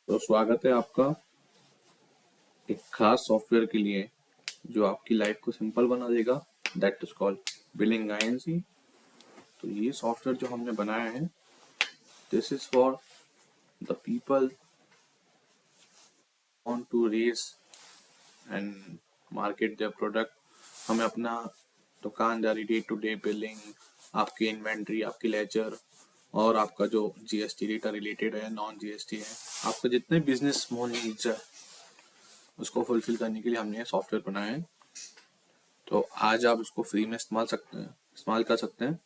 तो स्वागत है आपका एक खास सॉफ्टवेयर के लिए जो आपकी लाइफ को सिंपल बना देगा। That is called billing INC. तो ये सॉफ्टवेयर जो हमने बनाया है, this is for the people want to raise and market their product. हमें अपना दुकानदारी, डे टू डे बिलिंग, आपकी इन्वेंट्री, आपकी लेजर और आपका जो जीएसटी डेटा रिलेटेड है, नॉन जीएसटी है, आपका जितने बिजनेस स्मॉल नीड्स है उसको फुलफिल करने के लिए हमने सॉफ्टवेयर बनाया है। तो आज आप इसको फ्री में इस्तेमाल कर सकते हैं।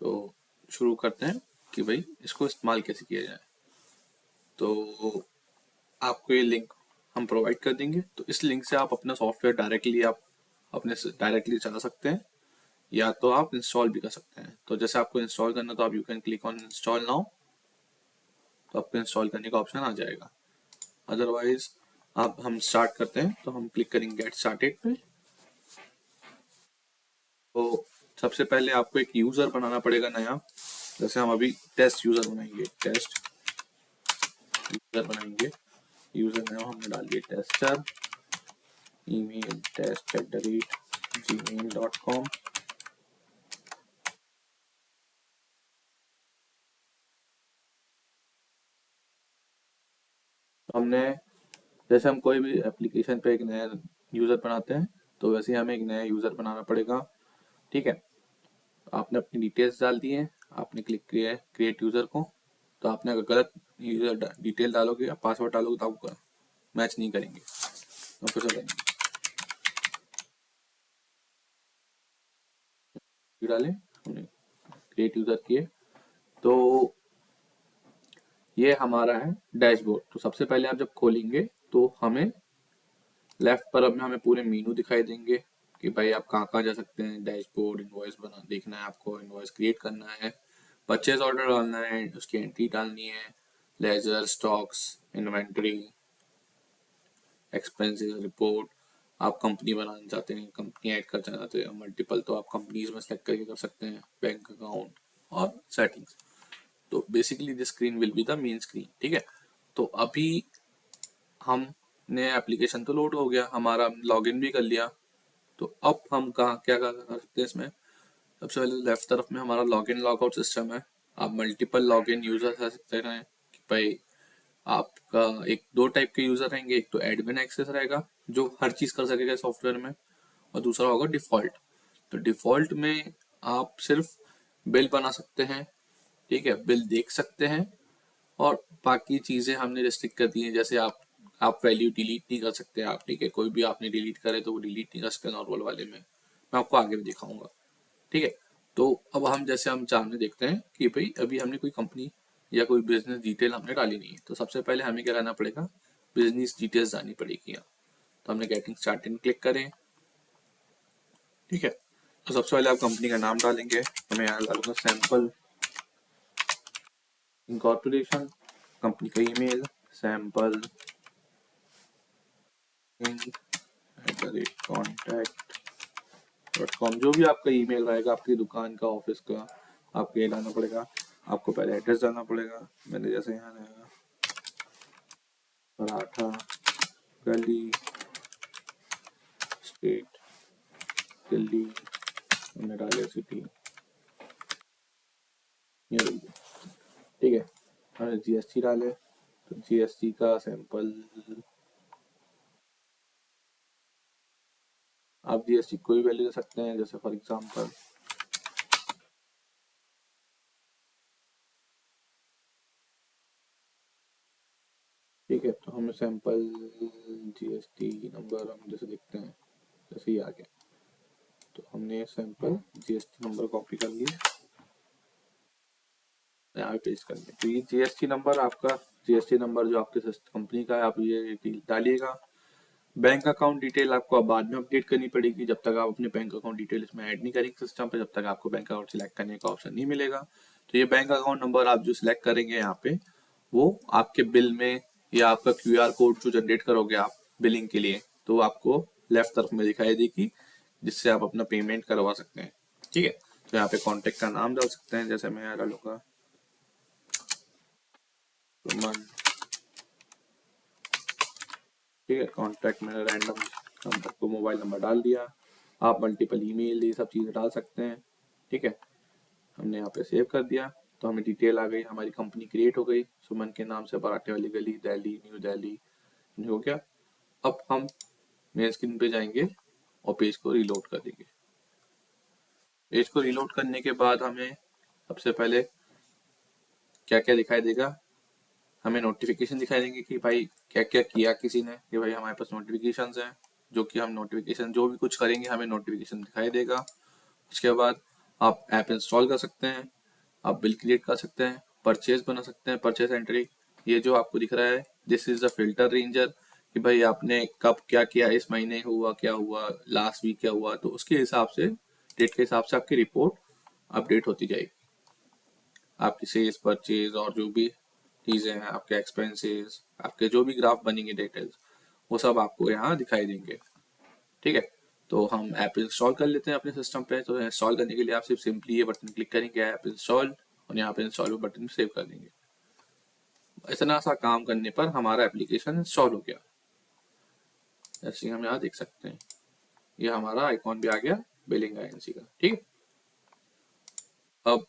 तो शुरू करते हैं कि भाई इसको इस्तेमाल कैसे किया जाए। तो आपको ये लिंक हम प्रोवाइड कर देंगे, तो इस लिंक से आप अपना सॉफ्टवेयर डायरेक्टली चला सकते हैं, या तो आप इंस्टॉल भी कर सकते हैं। तो जैसे आपको इंस्टॉल करना, तो आप you can click on install now, तो आपको इंस्टॉल करने का ऑप्शन आ जाएगा। अदरवाइज आप हम स्टार्ट करते हैं, तो हम क्लिक करेंगे गेट स्टार्टेड पे। तो सबसे पहले आपको एक यूजर बनाना पड़ेगा नया। जैसे हम अभी टेस्ट यूजर बनाएंगे, यूजर नेम हमने डाल दिया टेस्टर, ईमेल test@gmail.com। हमने जैसे हम कोई भी एप्लीकेशन पे एक नया यूजर बनाते हैं, तो वैसे ही हमें एक नया यूजर बनाना पड़ेगा। ठीक है, आपने अपनी डिटेल्स डाल दी है, आपने क्लिक किया है क्रिएट यूजर को। तो आपने अगर गलत यूजर डिटेल डालोगे या पासवर्ड डालोगे तो आपको मैच नहीं करेंगे, तो फिर से डालें, हमने क्रिएट यूजर किए। तो ये हमारा है डैशबोर्ड। तो सबसे पहले आप जब खोलेंगे तो हमें लेफ्ट पर में हमें पूरे मेनू दिखाई देंगे कि भाई आप कहाँ कहाँ जा सकते हैं। डैशबोर्ड, इनवॉइस बना देखना है आपको, इनवॉइस क्रिएट करना है, परचेज ऑर्डर डालना है, उसकी एंट्री डालनी है, ledger, stocks, inventory, expenses report. आप कंपनी बनाना चाहते हैं, कंपनी ऐड करना चाहते हैं मल्टीपल, तो आप कंपनीज में सेलेक्ट करके कर सकते हैं, बैंक अकाउंट और सेटिंग्स। तो basically this screen will be the main screen. ठीक है, तो अभी हमने एप्लीकेशन तो लोड हो गया, हमारा लॉगिन भी कर लिया। तो अब हम कहाँ क्या कर सकते हैं इसमें। सबसे पहले लेफ्ट तरफ में हमारा लॉगिन लॉगआउट सिस्टम है। आप मल्टीपल लॉगिन यूजर कर सकते हैं कि भाई आपका एक दो टाइप के यूजर रहेंगे। एक तो एडमिन एक्सेस रहेगा जो हर चीज कर सकेगा सॉफ्टवेयर में, और दूसरा होगा डिफॉल्ट। तो डिफॉल्ट में आप सिर्फ बिल बना सकते हैं, ठीक है, बिल देख सकते हैं, और बाकी चीजें हमने रिस्ट्रिक्ट कर दी हैं। जैसे आप वैल्यू डिलीट नहीं कर सकते आप, ठीक है, कोई भी आपने डिलीट करे तो वो डिलीट नहीं कर सकते नॉर्मल वाले में। मैं आपको आगे भी दिखाऊंगा। ठीक है, तो अब हम सामने देखते हैं कि भाई अभी हमने कोई कंपनी या कोई बिजनेस डिटेल हमने डाली नहीं है। तो सबसे पहले हमें क्या करना पड़ेगा, बिजनेस डिटेल्स डालनी पड़ेगी यहाँ। तो हमने गेटिंग स्टार्टेड क्लिक करें। ठीक है, तो सबसे पहले आप कंपनी का नाम डालेंगे। तो मैं यहाँ डालूंगा सैंपल इनकॉर्पोरेशन। कंपनी का ईमेल सैंपल contact.com। जो भी आपका ईमेल रहेगा, आपकी दुकान का, ऑफिस का, आपको ये डालना पड़ेगा। आपको पहले एड्रेस डालना पड़ेगा। मैंने जैसे यहाँ लगाया पराठा गली, स्टेट दिल्ली, हमने डाले सिटी। ठीक है, हमने जीएसटी डाले, तो जीएसटी का सैंपल। आप जीएसटी कोई वैल्यू दे सकते हैं, जैसे फॉर एग्जांपल ठीक है, तो हमें सैंपल जीएसटी नंबर हम जैसे लिखते हैं, जैसे ही आ गया, तो हमने सैंपल जीएसटी नंबर कॉपी कर लिया, यहाँ पे पेस्ट कर लिया। तो ये जीएसटी नंबर आपका, जीएसटी नंबर जो आपके कंपनी का है, आप ये डालिएगा। बैंक अकाउंट डिटेल आपको अब बाद में अपडेट करनी पड़ेगी। जब तक आप अपने बैंक अकाउंट डिटेल इसमें ऐड नहीं करेंगे सिस्टम पे, जब तक आपको बैंक अकाउंट सिलेक्ट करने का ऑप्शन नहीं मिलेगा। तो ये बैंक अकाउंट नंबर आप जो सिलेक्ट करेंगे यहाँ पे, वो आपके बिल में, या आपका क्यूआर कोड जो जनरेट करोगे आप बिलिंग के लिए, तो आपको लेफ्ट तरफ में दिखाई देगी, जिससे आप अपना पेमेंट करवा सकते हैं। ठीक है, तो यहाँ पे कॉन्टेक्ट का नाम डाल सकते हैं, जैसे मैं यहाँ डालूंगा सुमन, ठीक है। कॉन्टैक्ट मैंने रैंडम नंबर को मोबाइल नंबर डाल दिया। आप मल्टीपल ईमेल ये सब चीज़ें डाल सकते हैं, ठीक है। हमने यहाँ पे सेव कर दिया तो हमें डिटेल आ गई, हमारी कंपनी क्रिएट हो गई सुमन के नाम से, पराठे वाली गली, दिल्ली, न्यू दिल्ली, हो गया। अब हम मेन स्क्रीन पे जाएंगे और पेज को रीलोड कर देंगे। पेज को रीलोड करने के बाद हमें सबसे पहले क्या क्या दिखाई देगा, हमें नोटिफिकेशन दिखाई देंगे कि भाई क्या क्या किया किसी ने, कि भाई हमारे पास नोटिफिकेशंस हैं, जो कि हम नोटिफिकेशन जो भी कुछ करेंगे हमें नोटिफिकेशन दिखाई देगा। उसके बाद आप ऐप इंस्टॉल कर सकते हैं, आप बिल क्रिएट कर सकते हैं, परचेज बना सकते हैं, परचेज एंट्री। ये जो आपको दिख रहा है this is the filter ranger, कि भाई आपने कब क्या किया, इस महीने हुआ क्या हुआ, लास्ट वीक क्या हुआ, तो उसके हिसाब से डेट के हिसाब से आपकी रिपोर्ट अपडेट होती जाएगी। आपकी सेल्स, परचेज और जो भी चीजें हैं, आपके एक्सपेंसेस, आपके जो भी ग्राफ बनेंगे डिटेल्स, वो सब आपको यहाँ दिखाई देंगे, ठीक है। तो हम ऐप इंस्टॉल कर लेते हैं अपने सिस्टम पे। तो इंस्टॉल करने के लिए आप सिर्फ सिंपली ये बटन क्लिक करेंगे, ऐप इंस्टॉल, और यहाँ पे इंस्टॉल बटन सेव कर देंगे। इतना सा काम करने पर हमारा एप्लीकेशन इंस्टॉल हो गया, जैसे हम यहाँ देख सकते हैं। ये हमारा आइकॉन भी आ गया बिलिंग एजेंसी का, ठीक है। अब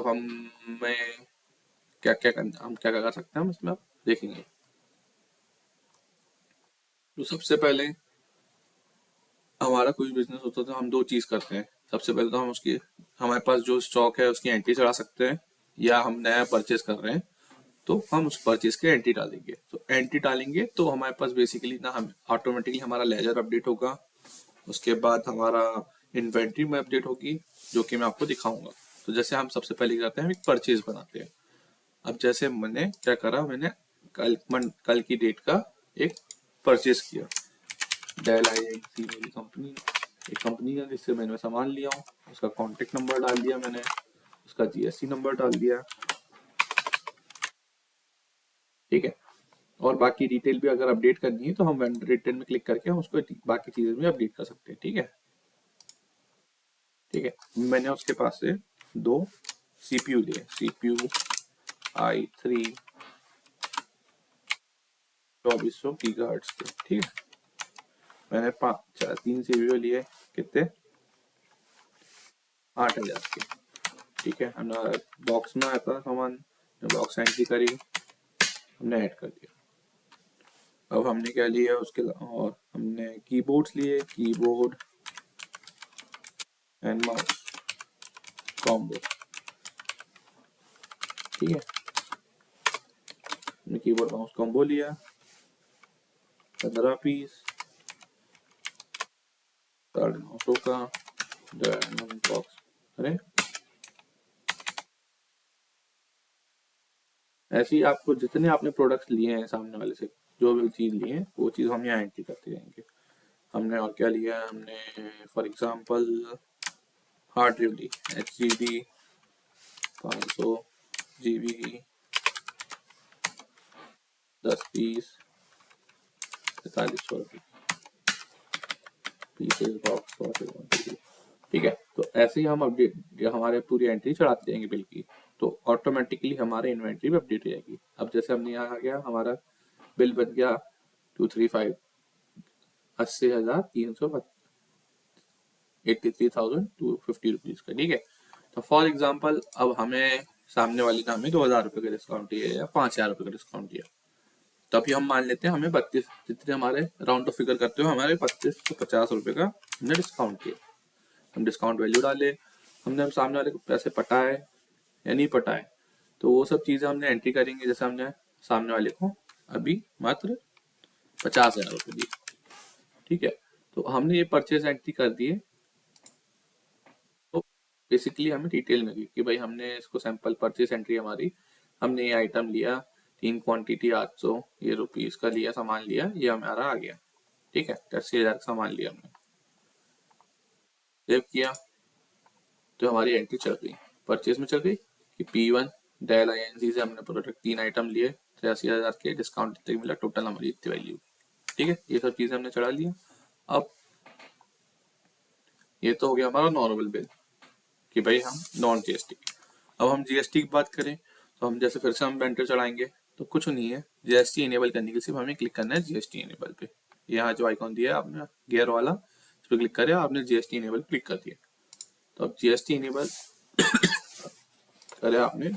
हमें क्या क्या करना, हम क्या क्या कर सकते हैं हम इसमें अब देखेंगे। तो सबसे पहले हमारा कोई बिजनेस होता है तो हम दो चीज करते हैं। सबसे पहले तो हम उसकी, हमारे पास जो स्टॉक है उसकी एंट्री चढ़ा सकते हैं, या हम नया परचेज कर रहे हैं तो हम उस परचेज के एंट्री डालेंगे। तो एंट्री डालेंगे तो हमारे पास बेसिकली ना हम ऑटोमेटिकली हमारा लेजर अपडेट होगा। उसके बाद हमारा इन्वेंट्री में अपडेट होगी, जो कि मैं आपको दिखाऊंगा। तो जैसे हम सबसे पहले करते हैं, हम एक परचेज बनाते हैं। अब जैसे मैंने क्या करा, मैंने कल की डेट का एक परचेज किया। डेल आई मेरी कंपनी, एक कंपनी है जिससे मैंने सामान लिया हूँ, उसका कॉन्टेक्ट नंबर डाल दिया मैंने, उसका जीएसटी नंबर डाल दिया, ठीक है। और बाकी डिटेल भी अगर अपडेट करनी है तो हम वेंडर डिटेल में क्लिक करके हम उसको बाकी चीजें भी अपडेट कर सकते हैं, ठीक है। ठीक है, मैंने उसके पास से दो सीपीयू लिए, सीपीयू i3 2400 गीगाहर्ट्ज के, ठीक है। मैंने 3 सीपीयू लिए, कितने, 8000 के, ठीक है। हमने बॉक्स में आया था सामान, बॉक्स एंट्री करी, हमने ऐड कर दिया। अब हमने क्या लिया उसके, और हमने कीबोर्ड्स लिए, कीबोर्ड एंड माउस कॉम्बो, ठीक है। हमने कीबोर्ड माउस कॉम्बो लिया 15 पीस, 950 का डायमंड बॉक्स। अरे ऐसे ही आपको जितने आपने प्रोडक्ट्स लिए हैं सामने वाले से, जो भी चीज लिए हैं वो चीज हम यहाँ एंट्री करते जाएंगे। हमने और क्या लिया है, हमने फॉर एग्जांपल हार्ड ड्राइव ली HDD 500 GB की 10 पीस 4500 रुपये, पीसेस बॉक्स, ठीक है। तो ऐसे ही हम अपडेट हमारे पूरी एंट्री चढ़ाते जाएंगे बिल की, तो ऑटोमेटिकली हमारे इन्वेंट्री भी अपडेट हो जाएगी। अब जैसे हमने यहाँ आ गया, हमारा बिल बन गया 235 80,300 83,250 रुपीज का, ठीक है। तो फॉर एग्जाम्पल अब हमें सामने वाली ने हमें 2,000 रुपये का डिस्काउंट दिया या 5,000 रुपये का डिस्काउंट दिया, तभी हम मान लेते हैं हमें 32, जितने हमारे राउंड ऑफ फिगर करते हुए हमारे 3250 रुपये का हमने डिस्काउंट किया। हम डिस्काउंट वैल्यू डाले, हमने हम सामने वाले को पैसे पटाए या नहीं पटाए, तो वो सब चीजें हमने एंट्री करेंगे। जैसे हमने सामने वाले को अभी मात्र 50,000 रुपये दिए, ठीक है। तो हमने ये परचेज एंट्री कर दिए। तो बेसिकली हमें डिटेल में कि भाई हमने इसको सैंपल परचेज एंट्री हमारी, हमने ये आइटम लिया 3 क्वांटिटी 800 ये रुपीज का लिया, सामान लिया, ये हमारा आ गया, ठीक है। 80,000 का सामान लिया हमने, सेव किया, तो हमारी एंट्री चल गई, परचेज में चल गई कि P1 डेल INC से हमने प्रोडक्ट 3 आइटम लिए 83,000 के, डिस्काउंट जितने मिला टोटल हमारी इतनी वैल्यू, ठीक है। ये सब चीजें हमने चढ़ा लिया। अब ये तो हो गया हमारा नॉर्मल बिल कि भाई हम नॉन जीएसटी। अब हम जीएसटी की बात करें तो हम जैसे फिर से हम एंटर चढ़ाएंगे तो कुछ नहीं है, जीएसटी इनेबल करने के लिए सिर्फ हमें क्लिक करना है जीएसटी इनेबल पे। यहाँ जो आइकॉन दिया है आपने गियर वाला, इस पर क्लिक करें, आपने जीएसटी इनेबल क्लिक कर दिया। तो अब जीएसटी इनेबल करे आपने,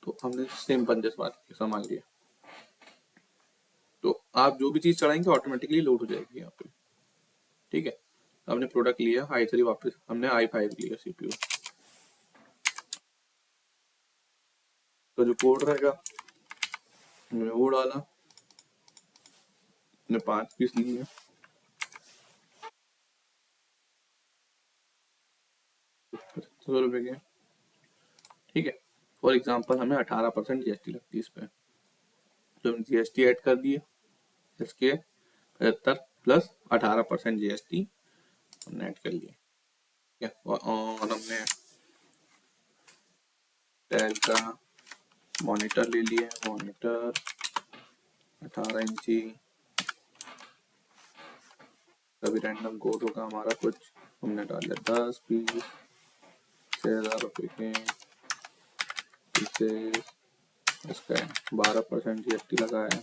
तो हमने सेम बंदे से बात की, संभाल लिया। तो आप जो भी चीज चढ़ाएंगे ऑटोमेटिकली लोड हो जाएगी यहाँ पे, ठीक है। हमने प्रोडक्ट लिया i3, वापस हमने i5 लिया सीपीयू, तो जो कोड रहेगा हमने वो डाला, हमने 5 पीस लिए, ₹75 के, ठीक है। फॉर एग्जाम्पल हमें 18% जीएसटी लगती है इस पे, तो हम जीएसटी ऐड कर दिए, इसके 75 प्लस 18% जीएसटी हमने ऐड कर लिया, ठीक है। और हमने डेल का मॉनिटर ले लिया, मॉनिटर 18 इंची, कभी रैंडम कोड होगा हमारा कुछ, हमने डाले 10 पीस, 6,000 के, इसे इसका 12% जीएसटी लगा है,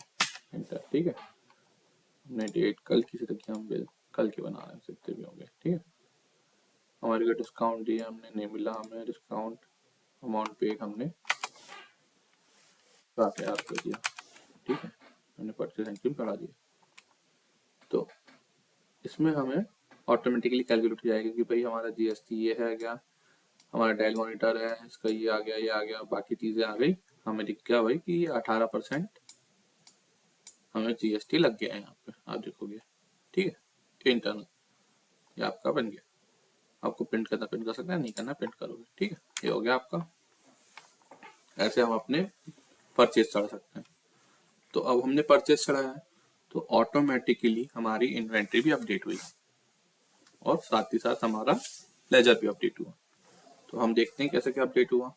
एंटर, ठीक है। हमने डेट कल की से रखी, हम बिल कल के बना सकते भी होंगे, ठीक है। हमारे को डिस्काउंट दिया हमने, नहीं मिला हमें डिस्काउंट, अमाउंट पे हमने 7,000 दिया, ठीक है। हमने परचेज एंट्री बढ़ा दिया, तो इसमें हमें ऑटोमेटिकली कैलकुलेट हो जाएगा कि भाई हमारा जीएसटी ये है क्या, हमारा डेल मॉनिटर है, इसका ये आ गया, ये आ गया, बाकी चीजें आ गई, हमें दिख गया भाई कि 18% हमें जीएसटी लग गया है यहाँ पे, आप देखोगे, ठीक है। इंटरनल ये आपका बन गया, आपको प्रिंट करना प्रिंट कर सकते हैं, नहीं करना प्रिंट करोगे, ठीक है। ये हो गया आपका, ऐसे हम अपने परचेज चढ़ा सकते हैं। तो अब हमने परचेज चढ़ाया है, तो ऑटोमेटिकली हमारी इन्वेंट्री भी अपडेट हुई और साथ ही साथ हमारा लेजर भी अपडेट हुआ। तो हम देखते हैं कैसे क्या अपडेट हुआ।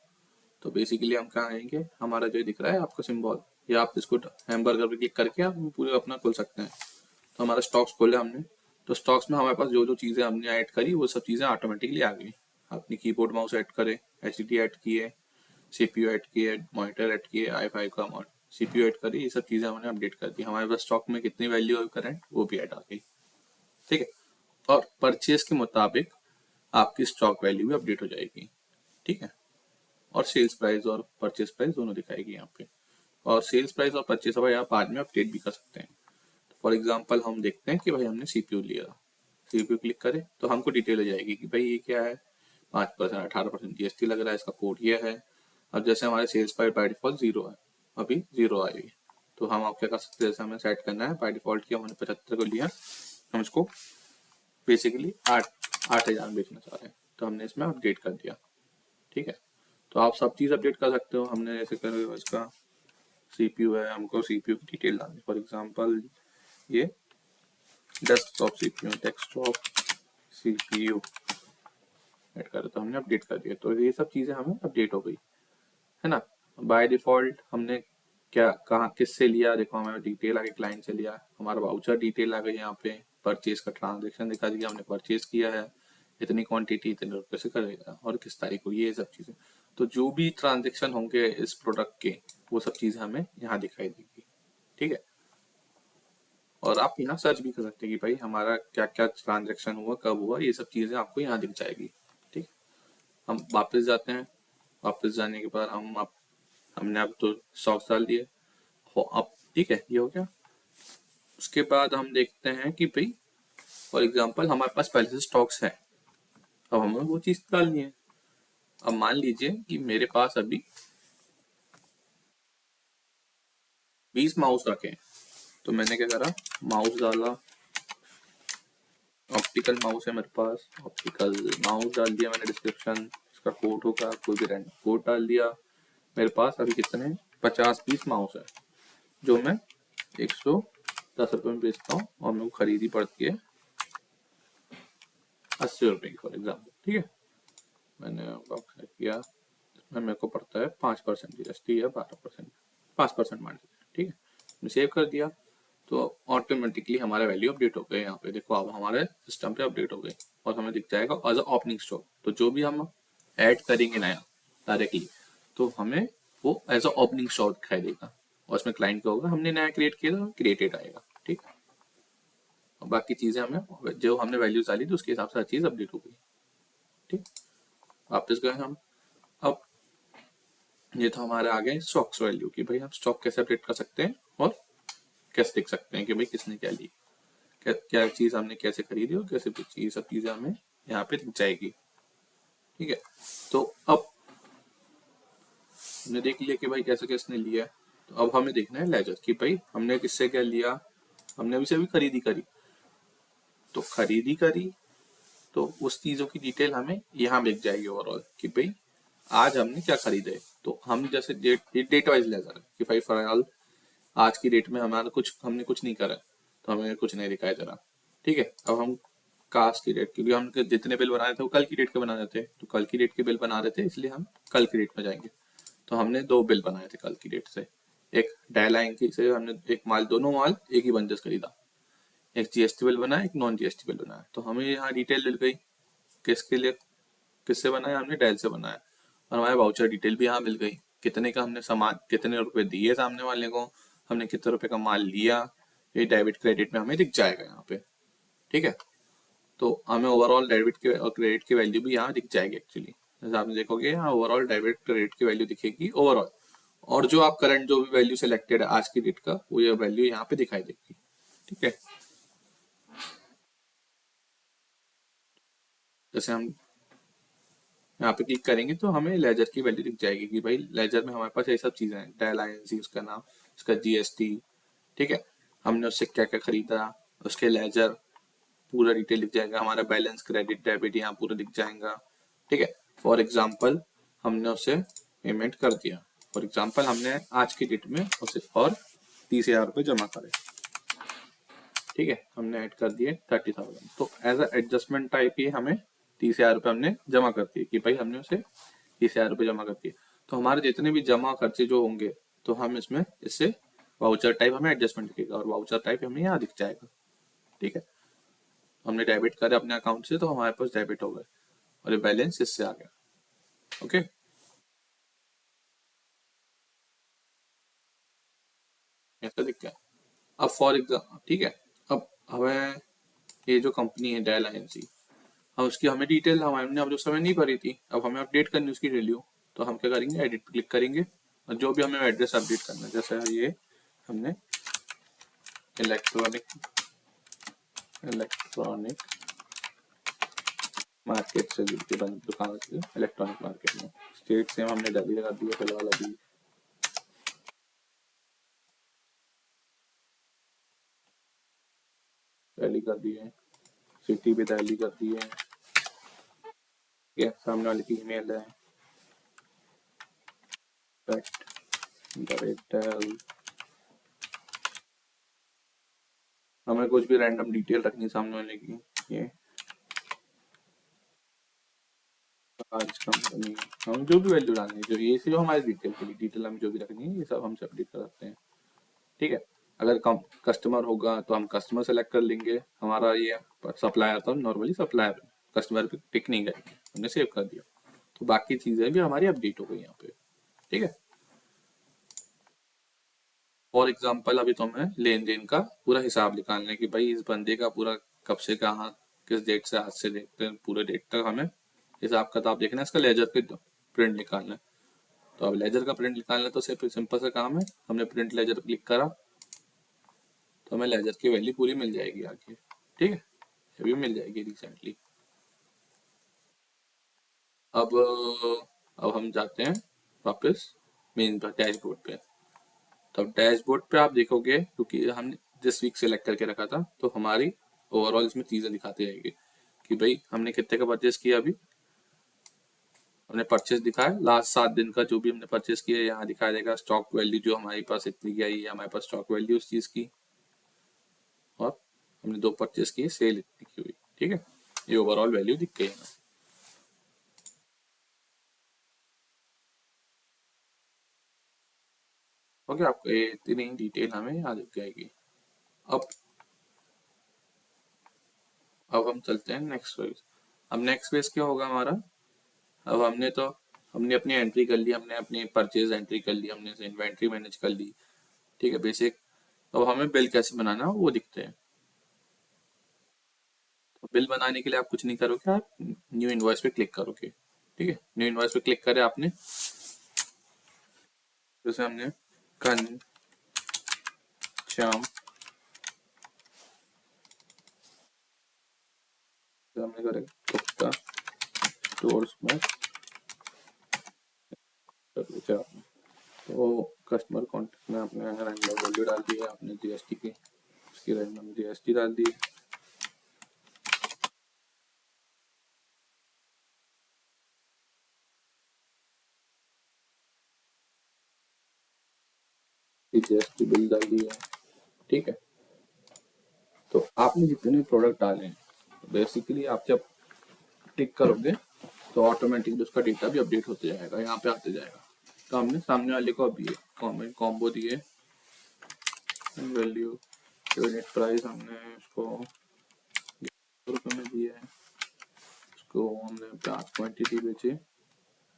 तो बेसिकली हम कहाँ आएंगे, हमारा जो दिख रहा है आपको सिंबल, या आप इसको हैमबर्गर पे क्लिक करके आप पूरे अपना खोल सकते हैं। तो हमारा स्टॉक्स खोले हमने, तो स्टॉक्स में हमारे पास जो जो चीज़ें हमने ऐड करी वो सब चीज़ें ऑटोमेटिकली आ गई। अपनी कीबोर्ड माउस ऐड करे, एचडीडी ऐड किए, सीपीयू ऐड किए, मॉनिटर ऐड किए, i5 का सीपीयू ऐड करी, ये सब चीज़ें हमने अपडेट कर दी। हमारे पास स्टॉक में कितनी वैल्यू है करंट वो भी ऐड आ गई, ठीक है। और परचेज के मुताबिक आपकी स्टॉक वैल्यू भी अपडेट हो जाएगी, ठीक है। और सेल्स प्राइस और परचेज प्राइस दोनों दिखाएगी यहाँ पे। और सेल्स प्राइस और परचेज भाई आप बाद में अपडेट भी कर सकते हैं। फॉर एग्जाम्पल हम देखते हैं कि भाई हमने सीपीयू लिया, सीपीयू क्लिक करें तो हमको डिटेल हो जाएगी कि भाई ये क्या है, 5%, 18% जीएसटी लग रहा है, इसका कोड ये है। अब जैसे हमारे सेल्स प्राइस बाय डिफॉल्ट 0 है, अभी 0 आई है, तो हम आप क्या कर सकते हैं, जैसे हमें सेट करना है बाय डिफॉल्ट की हमने 75 को लिया, हम इसको बेसिकली 8,000 बेचना चाह रहे हैं, तो हमने इसमें अपडेट कर दिया, ठीक है। तो आप सब चीज़ अपडेट कर सकते हो। हमने जैसे कर इसका सीपीयू है, हमको सीपीयू की डिटेल डालनी, फॉर एग्जांपल ये डेस्कटॉप सीपीयू ऐड कर, तो हमने अपडेट कर दिया, तो ये सब चीज़ें हमें अपडेट हो गई, है ना। बाय डिफॉल्ट हमने क्या कहाँ किससे लिया, देखो हमारा डिटेल आ गई, क्लाइंट से लिया, हमारा वाउचर डिटेल आ गई, यहाँ पे परचेज का ट्रांजेक्शन दिखा दिया, हमने परचेज किया है, इतनी क्वांटिटी इतने रुपये से करेगा और किस तारीख को, ये सब चीज़ें। तो जो भी ट्रांजेक्शन होंगे इस प्रोडक्ट के, वो सब चीज़ें हमें यहाँ दिखाई देगी, ठीक है। और आप यहाँ सर्च भी कर सकते हैं कि भाई हमारा क्या क्या ट्रांजेक्शन हुआ, कब हुआ, ये सब चीज़ें आपको यहाँ दिख जाएगी, ठीक। हम वापस जाते हैं, वापस जाने के बाद हमने अब तो स्टॉक्स डाल दिए हो, अब ठीक है, ये हो गया। उसके बाद हम देखते हैं कि भाई फॉर एग्जांपल हमारे पास पहले से स्टॉक्स है, अब हमें वो चीज़ डालनी है। अब मान लीजिए कि मेरे पास अभी 20 माउस रखे हैं, तो मैंने क्या करा, माउस डाला, ऑप्टिकल माउस है मेरे पास, ऑप्टिकल माउस डाल दिया मैंने, डिस्क्रिप्शन इसका कोड होगा, कोई भी रैंडम कोड डाल दिया। मेरे पास अभी कितने 50 पीस माउस है, जो मैं 110 रुपये में बेचता हूँ, और मेरे को खरीदी पड़ती है 80 रुपये की, फॉर एग्जाम्पल, ठीक है। मैंने बॉक्स किया, इसमें मेरे को पड़ता है 5% जीएसटी या 12%, 5% मान लीजिए, ठीक है। मैंने सेव कर दिया, तो ऑटोमेटिकली हमारा वैल्यू अपडेट हो गया। यहाँ पे देखो अब हमारे सिस्टम पे अपडेट हो गई, और हमें दिख जाएगा एज अ ओपनिंग स्टॉक। तो जो भी हम ऐड करेंगे नया डायरेक्टली, तो हमें वो एज अ ओपनिंग स्टॉक दिखाई देगा, और उसमें क्लाइंट का होगा हमने नया क्रिएट किया था, क्रिएटेड आएगा। ठीक, और बाकी चीजें हमें जो हमने वैल्यूज डाली थी उसके हिसाब से हर चीज अपडेट हो गई। ठीक, वापस गए हम। अब ये तो हमारे आ गए स्टॉक्स वैल्यू की भाई हम स्टॉक कैसे अपडेट कर सकते हैं और कैसे देख सकते हैं कि भाई किसने क्या ली, क्या चीज हमने कैसे खरीदी और कैसे बेची, ये सब चीजें हमें यहाँ पे दिख जाएगी। ठीक है, तो अब हमने देख लिया कि भाई कैसे किसने लिया है। तो अब हमें देखना है लेजर कि भाई हमने किससे क्या लिया। हमने अभी से अभी खरीदी करी, तो खरीदी करी तो उस चीजों की डिटेल हमें यहाँ मिल जाएगी ओवरऑल कि भाई आज हमने क्या खरीदे। तो हम जैसे डेट वाइज लेजर है कि भाई फिलहाल आज की डेट में हमारा कुछ हमने कुछ नहीं करा, तो हमें कुछ नहीं दिखाई दे रहा। ठीक है, अब हम कास्ट की डेट, क्योंकि हम जितने बिल बना रहे थे वो कल की डेट के बना रहे थे, तो कल की डेट के बिल बना रहे थे इसलिए हम कल की डेट में जाएंगे। तो हमने दो बिल बनाए थे कल की डेट से, एक डायलाइन की से हमने एक माल, दोनों माल एक ही बंदे से खरीदा, एक जीएसटी बिल बनाया एक नॉन जीएसटी बिल बनाया। तो हमें यहाँ डिटेल मिल गई किसके लिए, किससे बनाया, हमने डायल से बनाया, और हमारे वाउचर डिटेल भी यहाँ मिल गई, कितने का हमने सामान, कितने रुपए दिए सामने वाले को, हमने कितने रुपए का माल लिया, ये डेबिट क्रेडिट में हमें दिख जाएगा यहाँ पे। ठीक है, तो हमें ओवरऑल डेबिट के और क्रेडिट की वैल्यू भी यहाँ दिख जाएगी एक्चुअली। जैसे आपने देखोगे यहाँ ओवरऑल डेबिट क्रेडिट की वैल्यू दिखेगी ओवरऑल, और जो आप करंट जो भी वैल्यू सिलेक्टेड है आज की डेट का वो ये वैल्यू यहाँ पे दिखाई देगी। ठीक है, जैसे हम यहाँ पे क्लिक करेंगे तो हमें लेजर की वैल्यू दिख जाएगी कि भाई लेजर में हमारे पास ये सब चीजें हैं, डेल आईएनसी उसका नाम, उसका जीएसटी। ठीक है, हमने उससे क्या क्या खरीदा, उसके लेजर पूरा डिटेल दिख जाएगा, हमारा बैलेंस क्रेडिट डेबिट यहाँ पूरा दिख जाएगा। ठीक है, फॉर एग्जाम्पल हमने उसे पेमेंट कर दिया, फॉर एग्जाम्पल हमने आज की डेट में उसे और 30,000 रुपये जमा करे। ठीक है, हमने ऐड कर दिए 30,000, तो एज अ एडजस्टमेंट टाइप ही हमें 30,000 रुपये हमने जमा कर दिए कि भाई हमने उसे 30,000 रुपये जमा कर दिए। तो हमारे जितने भी जमा खर्चे जो होंगे तो हम इसमें इससे वाउचर टाइप हमें एडजस्टमेंट दिखेगा और वाउचर टाइप हमें यहाँ दिख जाएगा। ठीक है, हमने डेबिट करे अपने अकाउंट से तो हमारे पास डेबिट हो गए और ये बैलेंस इससे आ गया। ओके, ऐसा दिख गया। अब फॉर एग्जाम्पल ठीक है, अब हमें ये जो कंपनी है डेल आईएनसी, अब उसकी हमें डिटेल हमने अब जो समय नहीं भरी थी, अब हमें अपडेट करनी है उसकी वैल्यू। तो हम क्या करेंगे, एडिट पे क्लिक करेंगे और जो भी हमें एड्रेस अपडेट करना है, जैसे ये हमने इलेक्ट्रॉनिक इलेक्ट्रॉनिक मार्केट से जुड़ के बंद दुकान से इलेक्ट्रॉनिक मार्केट में स्टेट से हमने दिल्ली लगा दिया फिलहाल अभी। दिल्ली कर दिए, सिटी भी दिल्ली कर दिए। ये सामने वाले की ईमेल है, हमें कुछ भी रैंडम डिटेल रखनी सामने वाले की। ये आज कंपनी, हम जो भी वैल्यू डालनी है, जो ये सिर्फ हमारी डिटेल के लिए, डिटेल हम जो भी रखनी है ये सब हम अपडेट कर सकते हैं। ठीक है, अगर कस्टमर होगा तो हम कस्टमर सेलेक्ट कर लेंगे, हमारा ये सप्लायर तो नॉर्मली सप्लायर, कस्टमर पे टिक नहीं करेंगे, हमने सेव कर दिया। तो बाकी चीजें भी हमारी अपडेट हो गई यहाँ पे। ठीक है, फॉर एग्जाम्पल अभी तो हमें लेन देन का पूरा हिसाब निकालना है कि भाई इस बंदे का पूरा कब से कहाँ, किस डेट से, आज से देखते हैं पूरे डेट तक हमें हिसाब किताब देखना है, इसका लेजर पे प्रिंट निकालना है। तो अब लेजर का प्रिंट निकालना है तो सिर्फ सिंपल सा काम है, हमने प्रिंट लेजर पे क्लिक करा तो हमें लेजर की वैल्यू पूरी मिल जाएगी आगे। ठीक है, ये भी मिल जाएगी रिसेंटली। अब हम जाते हैं वापस मेन पर डैशबोर्ड पे। तो अब डैशबोर्ड पे आप देखोगे क्योंकि हमने जिस वीक सेलेक्ट करके रखा था तो हमारी ओवरऑल इसमें चीजें दिखाती रहेगी कि भाई हमने कितने का परचेस किया, अभी हमने परचेस दिखाया लास्ट 7 दिन का जो भी हमने परचेस किया यहाँ दिखाया जाएगा, स्टॉक वैल्यू जो हमारे पास इतनी की आई है हमारे पास स्टॉक वैल्यू उस चीज की, और हमने 2 परचेस किए सेल इतनी की हुई। ठीक है, ये ओवरऑल वैल्यू दिख गई है। ओके, आपको ये इतनी डिटेल हमें यहाँ दिख जाएगी। अब हम चलते हैं नेक्स्ट पेज। अब नेक्स्ट पेज क्या होगा हमारा, अब हमने तो हमने अपनी एंट्री कर ली, हमने अपनी परचेज एंट्री कर ली, हमने इन्वेंट्री मैनेज कर ली, ठीक है बेसिक। अब हमें बिल कैसे बनाना है वो दिखते हैं। तो बिल बनाने के लिए आप कुछ नहीं करोगे, आप न्यू इनवॉइस पे क्लिक करोगे, ठीक है। न्यू इनवॉइस पे क्लिक करे आपने, जैसे हमने कन श्याम, तो हमने करे गुप्ता स्टोर्स में कर दिया आपने। तो कस्टमर कॉन्टेक्ट में आपने रैंडम वैल्यू डाल दी है, आपने जीएसटी की, उसकी रैंडम जीएसटी डाल दी, जीएसटी बिल डाल दी है, ठीक है। तो आपने जितने प्रोडक्ट डाले हैं, बेसिकली आप जब टिक करोगे तो ऑटोमेटिकली उसका डेटा भी अपडेट होते जाएगा, यहाँ पे आते जाएगा। तो हमने सामने वाले को अभी कॉम्बो दिए, वैल्यू यूनिट प्राइस हमने उसको रुपये में दिए है, उसको हमने 5 क्वान्टिटी बेचे,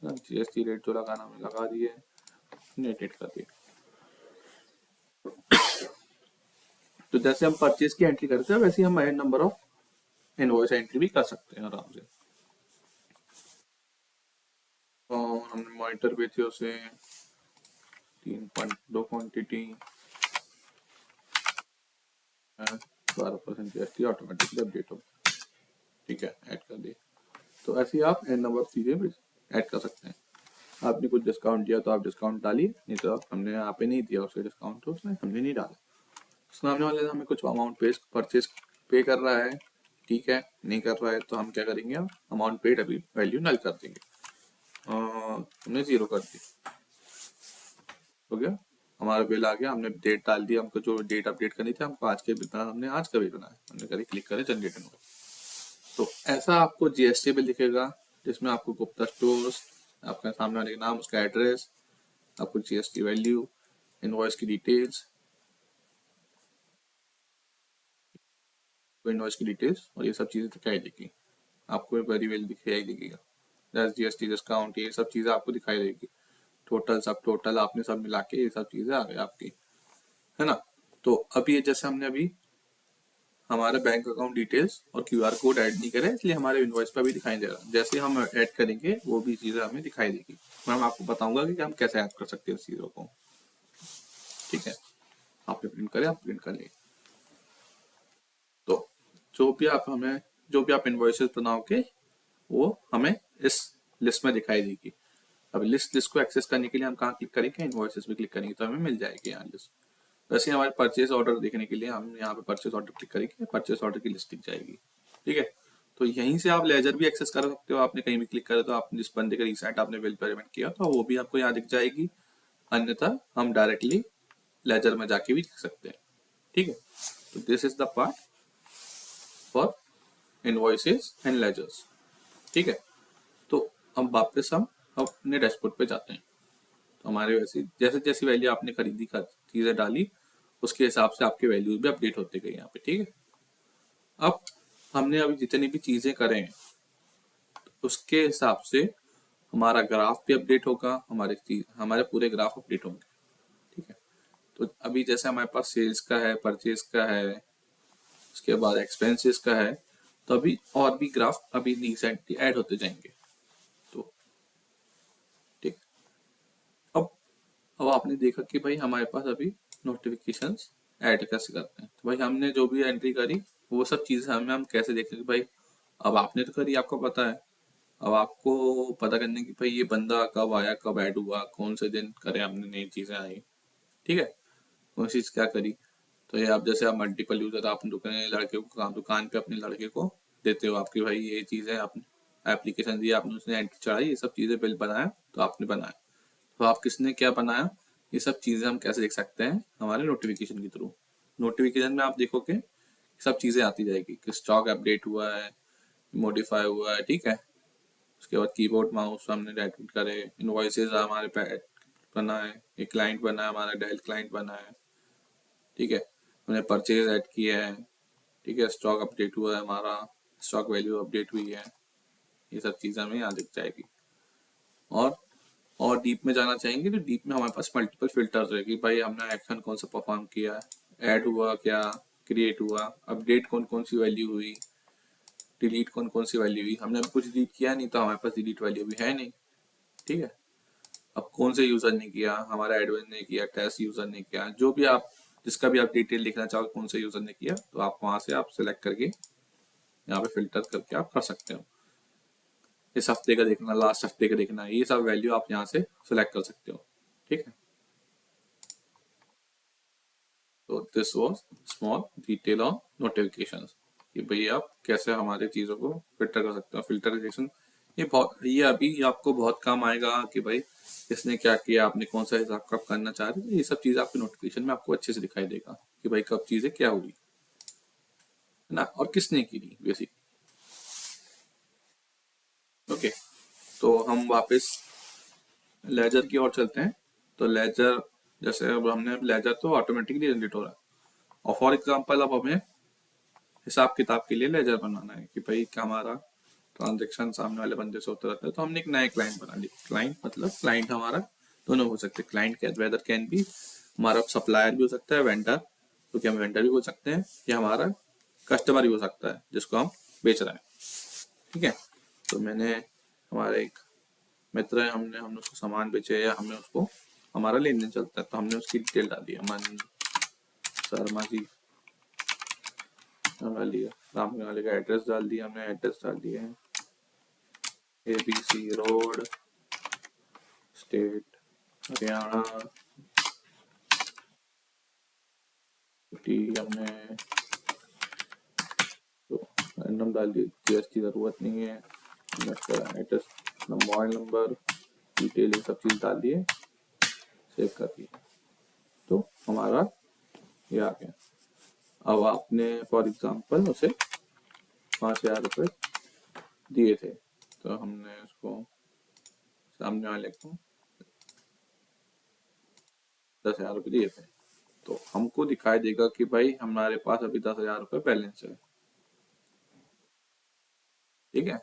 जीएसटी रेट जो लगाना हमें लगा दिए, नेट एड कर दिए। तो जैसे हम परचेज की एंट्री करते हैं वैसे हम add number of invoice entry भी कर सकते हैं आराम से। और हमने मॉनिटर बेचे उसे 3.2 क्वान्टिटी, 12% जीएसटी ऑटोमेटिकली अपडेट हो, ठीक है, ऐड कर दिए। तो ऐसे ही आप एन नंबर ऑफ चीजें भी ऐड कर सकते हैं। आपने कुछ डिस्काउंट दिया तो आप डिस्काउंट डालिए, नहीं तो हमने यहाँ पे नहीं दिया उसे डिस्काउंट, तो उसने हमने नहीं डाला। सामने वाले हमें कुछ अमाउंट पे परचेज पे कर रहा है, ठीक है, नहीं कर रहा है तो हम क्या करेंगे, अमाउंट पेड अभी वैल्यू नल कर देंगे, हमने 0 कर दी, हो गया, हमारा बिल आ गया। हमने डेट डाल दी, हमको जो डेट अपडेट करनी थी, हमको आज के बिल बनाना, हमने आज का बिल बनाया, हमने करी क्लिक करें जनरेट इनवॉइस। तो ऐसा आपको जीएसटी बिल दिखेगा, जिसमें आपको गुप्ता स्टोर्स, आपका सामने वाले का नाम, उसका एड्रेस, आपको जीएसटी वैल्यू, इनवॉइस की डिटेल्स, इनवॉइस की डिटेल्स और ये सब चीजें दिखाई देगी आपको, वेरी वेल दिखाई देगा, जीएसटी डिस्काउंट, ये सब चीजें आपको दिखाई देगी, टोटल सब टोटल आपने सब मिला के ये सब चीजें आ गई आपकी, है ना। तो अभी जैसे हमने अभी हमारे बैंक अकाउंट डिटेल्स और क्यूआर कोड ऐड नहीं करे, इसलिए हमारे इनवॉइस पर भी दिखाई दे रहा, जैसे हम ऐड करेंगे वो भी चीजें हमें दिखाई देगी। मैं आपको बताऊंगा कि हम कैसे ऐड कर सकते हैं इस चीजों को, ठीक है। आप प्रिंट करें, आप प्रिंट कर लिए। तो जो भी आप हमें जो भी आप इनवॉइसेस बनाओगे वो हमें इस लिस्ट में दिखाई देगी। अब लिस्ट को एक्सेस करने के लिए हम कहाँ क्लिक करेंगे, इनवॉइसेस पे क्लिक करेंगे तो हमें मिल जाएगी यहाँ लिस्ट। वैसे हमारे परचेज ऑर्डर देखने के लिए हम यहाँ पे परचेज ऑर्डर क्लिक करेंगे, परचेज ऑर्डर की लिस्ट दिख जाएगी, ठीक है। तो यहीं से आप लेजर भी एक्सेस कर सकते हो, आपने कहीं भी क्लिक करा तो आप जिस बंदे का रिसेंट आपने बिल पेमेंट किया तो वो भी आपको यहाँ दिख जाएगी, अन्यथा हम डायरेक्टली लेजर में जाके भी देख सकते हैं, ठीक है। तो this is the part for invoices and ledgers, ठीक है। तो अब वापस हम अपने डैशबोर्ड पे जाते हैं। तो हमारे वैसे जैसे जैसी वैल्यू आपने खरीदी का चीजें डाली उसके हिसाब से आपके वैल्यूज भी अपडेट होते गए यहाँ पे, ठीक है। अब हमने अभी जितनी भी चीजें करें उसके हिसाब से हमारा ग्राफ भी अपडेट होगा, हमारे पूरे ग्राफ अपडेट होंगे, ठीक है। तो अभी जैसे हमारे पास सेल्स का है, परचेज का है, उसके बाद एक्सपेंसेस का है, तो अभी और भी ग्राफ अभी रिसेंटली ऐड होते जाएंगे। तो ठीक, अब अब आपने देखा कि भाई हमारे पास अभी नोटिफिकेशंस ऐड कैसे करते हैं। तो भाई हमने जो भी एंट्री करी वो सब चीजें हम कैसे देखेंगे भाई, अब आपने तो करी, आपको पता है, अब आपको पता करने की भाई ये बंदा कब आया, कब ऐड हुआ, कौन से दिन करे हमने नई चीजें आई, ठीक है, कौन सी चीज क्या करी। तो ये आप जैसे आप मल्टीपल यूजर, आप लड़के को काम दुकान पे अपने लड़के को देते हो आपकी भाई ये चीज है, आपने एप्लीकेशन दिया, आपने उसने एंट्री चढ़ाई, ये सब चीजें बिल बनाया तो आपने बनाया, तो आप किसने क्या बनाया, ये सब चीजें हम कैसे देख सकते हैं, हमारे नोटिफिकेशन के थ्रू। नोटिफिकेशन में आप देखोगे सब चीजें आती जाएगी कि स्टॉक अपडेट हुआ है, मॉडिफाई हुआ है, ठीक है। उसके बाद कीबोर्ड माउस हमने एडिट करे, इनवॉइसेस हमारे पे बना है, एक क्लाइंट बना है हमारा, डेल क्लाइंट बना है, ठीक है। हमने परचेज ऐड किया है, ठीक है, स्टॉक अपडेट हुआ है हमारा, स्टॉक वैल्यू अपडेट हुई है, ये सब चीजें हमें यहाँ दिख जाएगी। और और डीप में जाना चाहेंगे तो डीप में हमारे पास मल्टीपल फिल्टर्स है कि भाई हमने एक्शन कौन सा परफॉर्म किया, ऐड हुआ क्या, क्रिएट हुआ, अपडेट कौन कौन सी वैल्यू हुई, डिलीट कौन कौन सी वैल्यू हुई। हमने कुछ डिलीट किया नहीं तो हमारे पास डिलीट वैल्यू भी है नहीं, ठीक है। अब कौन से यूजर ने किया, हमारा एडमिन ने किया, टेस्ट यूजर ने किया, जो भी आप जिसका भी आप डिटेल लिखना चाहो कौन से यूजर ने किया, तो आप वहां से आप सिलेक्ट करके यहाँ पे फिल्टर करके आप कर सकते हो। इस हफ्ते का देखना, लास्ट हफ्ते का देखना, ये सब वैल्यू आप यहाँ से सिलेक्ट कर सकते हो, ठीक है। तो this was small detail on notifications कि भाई आप कैसे हमारे चीज़ों को फिल्टर कर सकते हो। फिल्टराइजेशन ये अभी आपको बहुत काम आएगा कि भाई किसने क्या किया, आपने कौन सा हिसाब कब करना चाह रहे हो, ये सब चीज़ आपके नोटिफिकेशन में आपको अच्छे से दिखाई देगा कि भाई कब चीज़ें क्या हुई है ना, और किसने की थी बेसिक। ओके, तो हम वापस लेजर की ओर चलते हैं। तो लेजर, जैसे अब हमने लेजर तो ऑटोमेटिकली जनरेट हो रहा है, और फॉर एग्जांपल अब हमें हिसाब किताब के लिए लेजर बनाना है कि भाई क्या हमारा ट्रांजेक्शन सामने वाले बंदे से होता रहता है, तो हमने एक नया क्लाइंट बना लिया। क्लाइंट मतलब क्लाइंट हमारा दोनों हो सकते हैं, client can whether can be हमारा सप्लायर भी हो सकता है, वेंडर, क्योंकि हम वेंडर भी बोल सकते हैं, या हमारा कस्टमर भी हो सकता है जिसको हम बेच रहे हैं, ठीक है। तो मैंने हमारे एक मित्र है, हमने हमने उसको सामान बेचे या हमने उसको हमारा लेन देन चलता है, तो हमने उसकी डिटेल डाल दी, अमन शर्मा जी डाल दिया, सामने वाले का एड्रेस डाल दिया, हमने एड्रेस डाल दिया है ABC road, state Haryana, city हमने तो रैंडम डाल दी, GST की जरूरत नहीं है, एड्रेस, मोबाइल नंबर, डिटेल, ये सब चीज डाल दिए, सेव कर दिए, तो हमारा ये आ गया। अब आपने फॉर एग्जांपल उसे 5,000 रुपये दिए थे, तो हमने उसको सामने वाले को 10,000 रुपये दिए थे, तो हमको दिखाई देगा कि भाई हमारे पास अभी 10,000 रुपये बैलेंस है, ठीक है,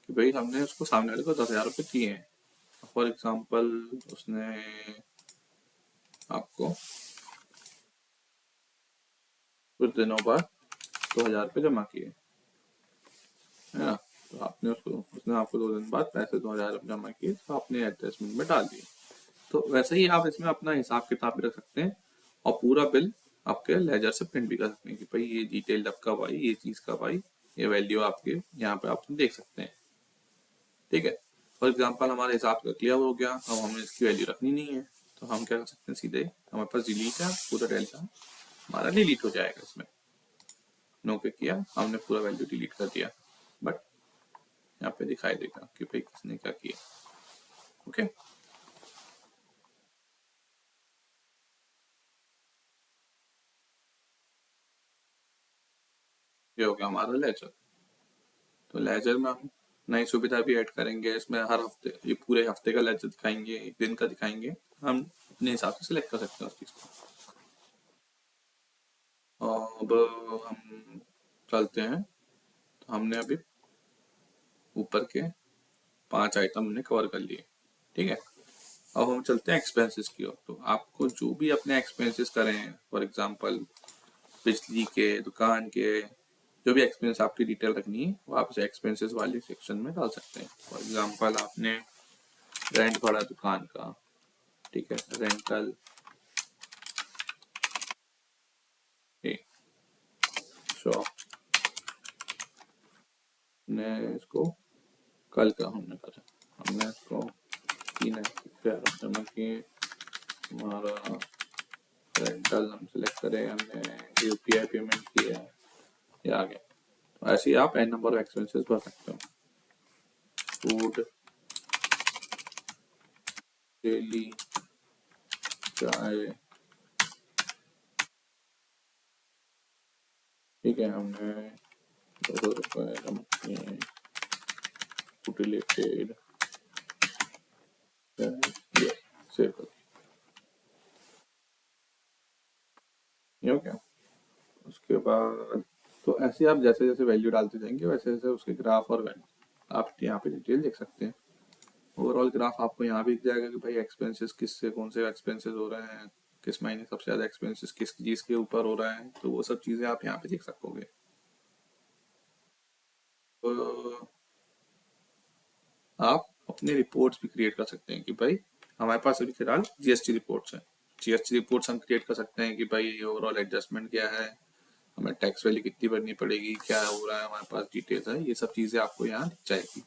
कि भाई हमने उसको सामने वाले को 10,000 रुपये दिए हैं। फॉर एग्जाम्पल उसने आपको कुछ दिनों बाद 2,000 रुपये जमा किए, है ना, तो आपने उसने आपको 2 दिन बाद पैसे 2,000 रुपये जमा किए, तो आपने एडजस्टमेंट में डाल दिए। तो वैसे ही आप इसमें अपना हिसाब किताब भी रख सकते हैं, और पूरा बिल आपके लेजर से प्रिंट भी कर सकते हैं कि भाई ये डिटेल अब कब आई, ये चीज कब आई, ये वैल्यू आपके यहाँ पे आप देख सकते हैं, ठीक है। फॉर एग्जाम्पल हमारे हिसाब का क्लियर हो गया, अब हमें इसकी वैल्यू रखनी नहीं है, तो हम क्या कर सकते हैं, सीधे हमारे पास डिलीट है, पूरा डेल्टा हमारा डिलीट हो जाएगा इसमें। नो पे किया हमने, पूरा वैल्यू डिलीट कर दिया, बट यहाँ पे दिखाई देगा कि भाई किसने क्या किया, ओके। ये हो गया हमारा लेजर। तो लेजर में हम नई सुविधा भी ऐड करेंगे इसमें, हर हफ्ते ये पूरे हफ्ते का लेजर दिखाएंगे, एक दिन का दिखाएंगे, हम अपने हिसाब से सिलेक्ट कर सकते हैं उस चीज को। अब हम चलते हैं, तो हमने अभी ऊपर के 5 आइटम हमने कवर कर लिए, ठीक है। अब हम चलते हैं एक्सपेंसेस की ओर। तो आपको जो भी अपने एक्सपेंसेस करें हैं, फॉर एग्जांपल बिजली के, दुकान के, जो भी एक्सपेंस आपकी डिटेल रखनी है वो आप एक्सपेंसेस वाले सेक्शन में डाल सकते हैं। फॉर एग्जांपल आपने रेंट भरा दुकान का, ठीक है, रेंटल, शॉप ने इसको कल का हमने करा, हमने इसको 3,000 जमा किए, हमारा रेंटल हम सिलेक्ट करें, हमने UPI पेमेंट किया, ये आ गया। तो ऐसे ही आप एन नंबर ऑफ एक्सपेंसेस भर सकते हो। फूड, डेली, चाय, ठीक है, हमने 200 रुपये जमा किए, यूटिलिटेड, सेव कर दिया, ओके। उसके बाद तो ऐसे आप जैसे जैसे वैल्यू डालते जाएंगे वैसे वैसे उसके ग्राफ और वैल्यू आप यहाँ पे डिटेल देख सकते हैं, ओवरऑल ग्राफ आपको यहाँ भी दिख जाएगा कि भाई एक्सपेंसेस किससे कौन से एक्सपेंसेस हो रहे हैं, किस महीने सबसे ज़्यादा एक्सपेंसेस किस चीज़ के ऊपर हो रहा है, तो वो सब चीज़ें आप यहाँ पे देख सकोगे। तो आप अपने रिपोर्ट्स भी क्रिएट कर सकते हैं कि भाई हमारे पास अभी फिलहाल जीएसटी रिपोर्ट्स हैं। जीएसटी रिपोर्ट्स हम क्रिएट कर सकते हैं कि भाई ओवरऑल एडजस्टमेंट क्या है, हमें टैक्स वैल्यू कितनी भरनी पड़ेगी, क्या हो रहा है, हमारे पास डिटेल्स है, ये सब चीज़ें आपको यहाँ दिख जाएगी।